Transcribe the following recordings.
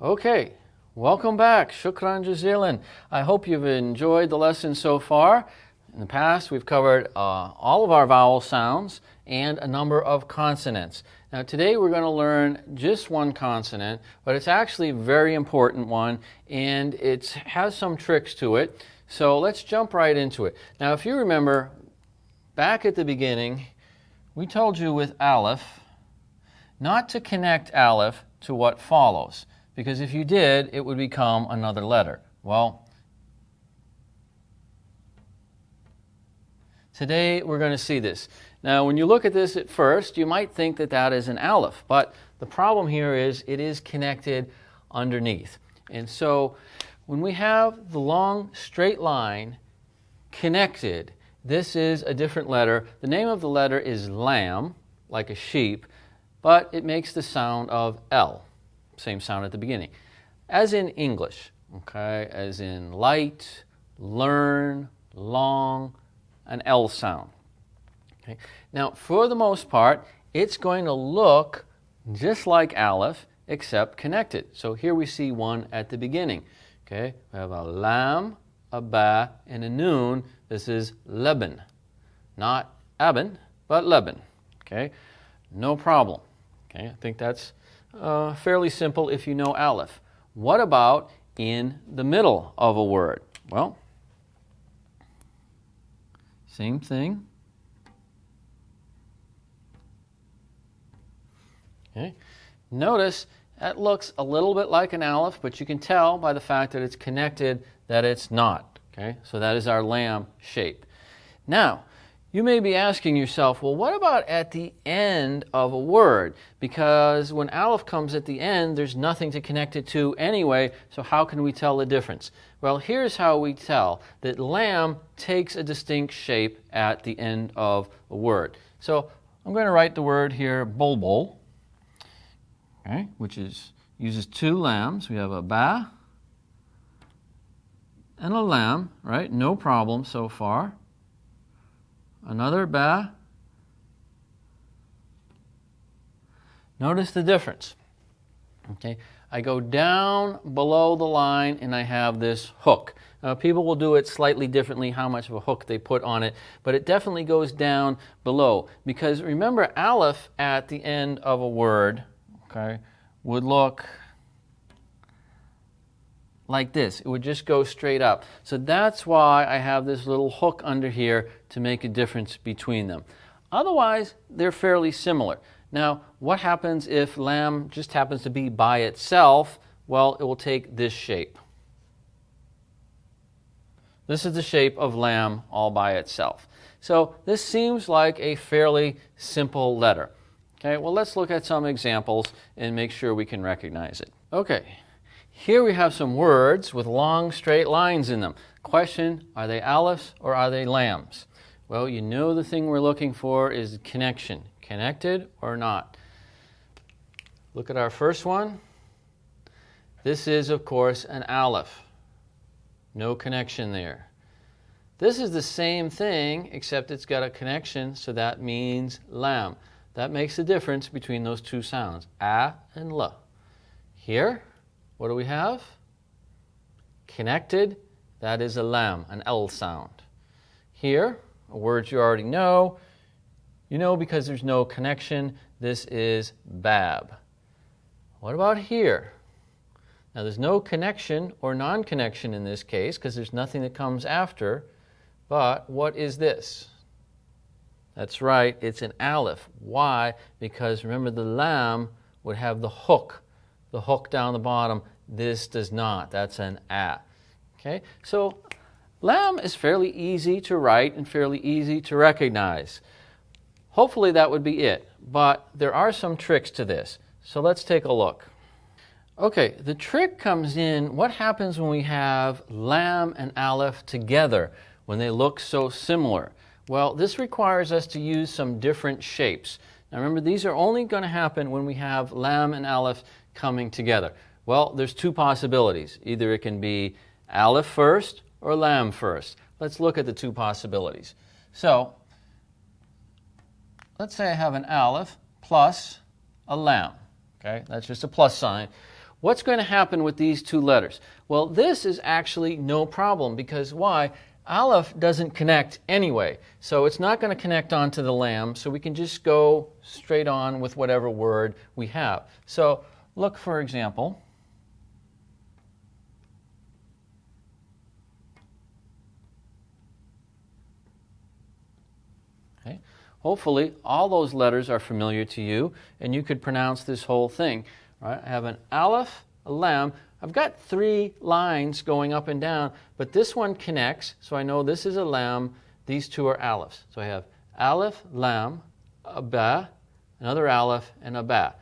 Okay, welcome back. Shukran jazilan. I hope you've enjoyed the lesson so far. In the past, we've covered all of our vowel sounds and a number of consonants. Now today we're going to learn just one consonant, but it's actually a very important one, and it has some tricks to it. So let's jump right into it. Now if you remember, back at the beginning, we told you with Aleph not to connect Aleph to what follows, because if you did, it would become another letter. Well, today we're going to see this. Now when you look at this at first, you might think that that is an Aleph, but the problem here is it is connected underneath. And so when we have the long straight line connected, this is a different letter. The name of the letter is Laam, like a sheep, but it makes the sound of L. Same sound at the beginning, as in English, okay, as in light, learn, long, an L sound. Okay. Now, for the most part, it's going to look just like Aleph, except connected. So here we see one at the beginning. Okay, we have a lam, a ba, and a noon. This is Leben, not Aben, but Leben. Okay, no problem. Okay, I think that's fairly simple if you know Aleph. What about in the middle of a word? Well, same thing. Okay. Notice that looks a little bit like an Aleph, but you can tell by the fact that it's connected that it's not. Okay, so that is our lamb shape. Now, you may be asking yourself, well, what about at the end of a word? Because when Aleph comes at the end, there's nothing to connect it to anyway, so how can we tell the difference? Well, here's how we tell that lamb takes a distinct shape at the end of a word. So I'm going to write the word here, bulbul, okay, which uses two lambs. We have a ba and a lam, right? No problem so far. Another ba. Notice the difference. Okay, I go down below the line and I have this hook. Now people will do it slightly differently, how much of a hook they put on it, but it definitely goes down below. Because remember, Aleph at the end of a word, okay, would look like this. It would just go straight up. So that's why I have this little hook under here to make a difference between them. Otherwise, they're fairly similar. Now, what happens if lamb just happens to be by itself? Well, it will take this shape. This is the shape of lamb all by itself. So this seems like a fairly simple letter. Okay, well, let's look at some examples and make sure we can recognize it. Okay. Here we have some words with long straight lines in them. Question, are they Alephs or are they lambs? Well, you know the thing we're looking for is connection. Connected or not? Look at our first one. This is, of course, an Aleph. No connection there. This is the same thing, except it's got a connection, so that means lam. That makes the difference between those two sounds, a and la. Here, what do we have? Connected, that is a lam, an L sound. Here, a word you already know. You know because there's no connection, this is bab. What about here? Now there's no connection or non-connection in this case because there's nothing that comes after, but what is this? That's right, it's an Aleph. Why? Because remember the lam would have the hook down the bottom. This does not. That's an a. Okay, so lam is fairly easy to write and fairly easy to recognize. Hopefully that would be it, but there are some tricks to this. So let's take a look. Okay, the trick comes in, what happens when we have lam and aleph together, when they look so similar? Well, this requires us to use some different shapes. Now remember, these are only going to happen when we have lam and aleph coming together. Well, there's two possibilities. Either it can be aleph first or lam first. Let's look at the two possibilities. So, let's say I have an aleph plus a lam. Okay, that's just a plus sign. what's going to happen with these two letters? Well, this is actually no problem because why? Aleph doesn't connect anyway, so it's not going to connect onto the lam, so we can just go straight on with whatever word we have. So look, for example, okay. Hopefully all those letters are familiar to you and you could pronounce this whole thing. Right? I have an Aleph, a Lam. I've got 3 lines going up and down, but this one connects, so I know this is a Lam, these two are Alephs. So I have Aleph, Lam, a Ba, another Aleph, and a Ba.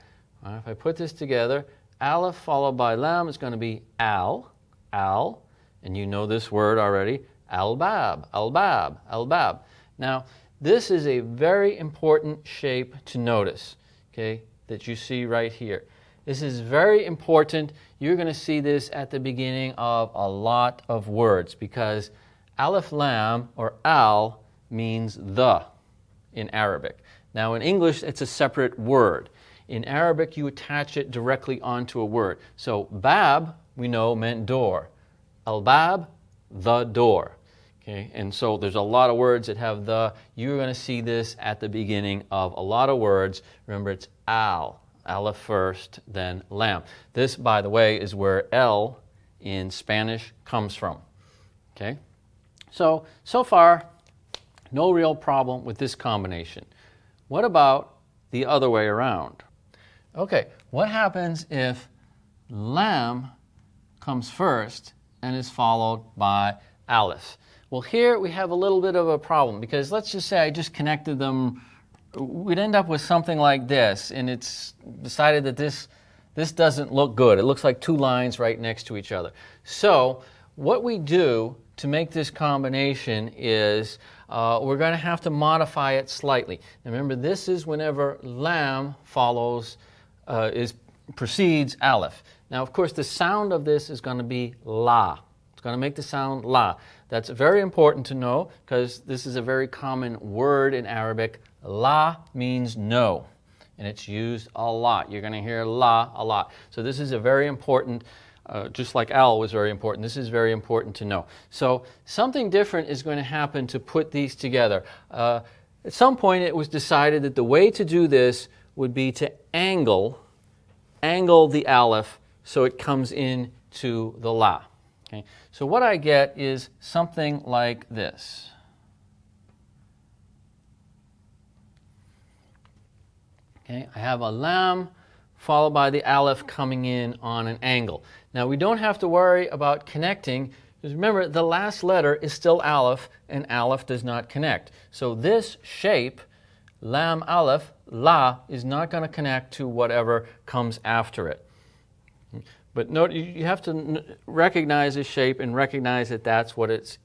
Right, if I put this together, Aleph followed by Lam is going to be Al, and you know this word already, Al-Bab, Al-Bab, Al-Bab. Now, this is a very important shape to notice, okay, that you see right here. This is very important. You're going to see this at the beginning of a lot of words because Aleph Lam or Al means the in Arabic. Now in English it's a separate word. In Arabic you attach it directly onto a word. So Bab we know meant door. Al-Bab, the door. Okay? And so there's a lot of words that have the. You're going to see this at the beginning of a lot of words. Remember it's Al. Aleph first, then Lam. This, by the way, is where L in Spanish comes from. Okay? So far, no real problem with this combination. What about the other way around? Okay, what happens if Lam comes first and is followed by Aleph? Well, here we have a little bit of a problem because let's just say I just connected them. We'd end up with something like this, and it's decided that this doesn't look good. It looks like 2 lines right next to each other. So what we do to make this combination is we're going to have to modify it slightly. Now remember, this is whenever Lam follows, precedes Aleph. Now, of course, the sound of this is going to be La. It's going to make the sound La. That's very important to know because this is a very common word in Arabic. La means no, and it's used a lot. You're going to hear La a lot. So this is a very important, just like Al was very important, this is very important to know. So something different is going to happen to put these together. At some point it was decided that the way to do this would be to angle the Aleph so it comes into the La. Okay? So what I get is something like this. Okay, I have a Lam followed by the Aleph coming in on an angle. Now we don't have to worry about connecting because remember the last letter is still Aleph and Aleph does not connect. So this shape, Lam Aleph, La, is not going to connect to whatever comes after it. But note, you have to recognize this shape and recognize that that's what it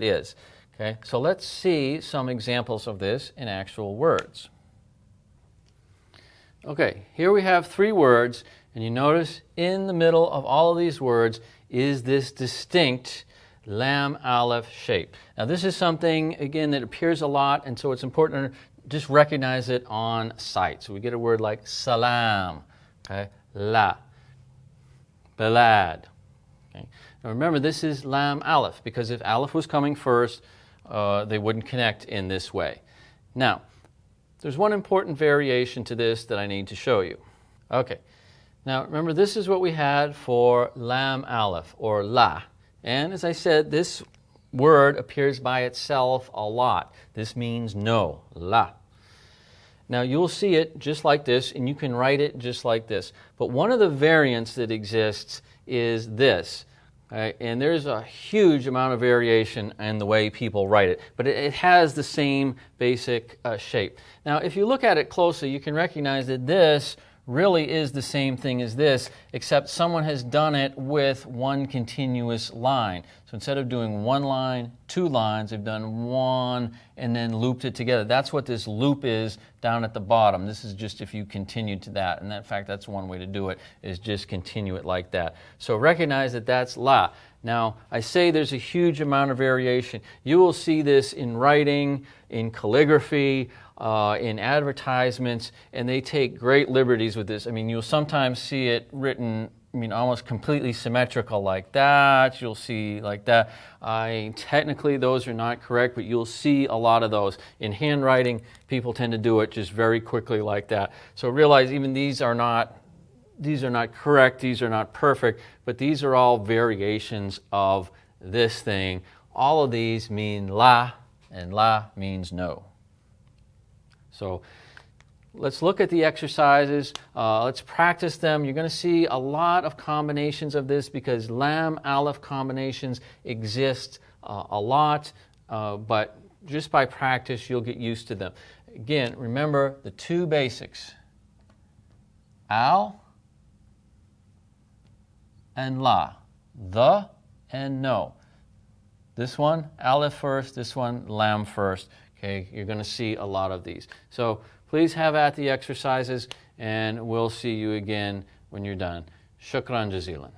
is. Okay, so let's see some examples of this in actual words. Okay, here we have 3 words, and you notice in the middle of all of these words is this distinct Lam Aleph shape. Now this is something, again, that appears a lot, and so it's important to just recognize it on sight. So we get a word like salam, okay, la, balad. Okay. Now remember, this is Lam Aleph, because if Aleph was coming first, they wouldn't connect in this way. Now, there's one important variation to this that I need to show you. Okay, now remember this is what we had for Lam Aleph, or La. And as I said, this word appears by itself a lot. This means no, La. Now you'll see it just like this, and you can write it just like this. But one of the variants that exists is this. Right? And there's a huge amount of variation in the way people write it, but it has the same basic shape. Now, if you look at it closely, you can recognize that this really is the same thing as this, except someone has done it with one continuous line. So instead of doing 1 line, 2 lines, they've done 1 and then looped it together. That's what this loop is down at the bottom. This is just if you continue to that. And in fact, that's one way to do it, is just continue it like that. So recognize that that's La. Now, I say there's a huge amount of variation. You will see this in writing, in calligraphy, in advertisements, and they take great liberties with this. I mean, you'll sometimes see it written almost completely symmetrical like that. You'll see like that. Technically, those are not correct, but you'll see a lot of those. In handwriting, people tend to do it just very quickly like that. So realize even these are not correct, these are not perfect, but these are all variations of this thing. All of these mean la, and la means no. So let's look at the exercises. Let's practice them. You're going to see a lot of combinations of this because Laam, Aleph combinations exist a lot, but just by practice you'll get used to them. Again, remember the two basics, al and la, the and no. This one, Aleph first, this one, Laam first. Okay, you're going to see a lot of these. So please have at the exercises, and we'll see you again when you're done. Shukran jazilan.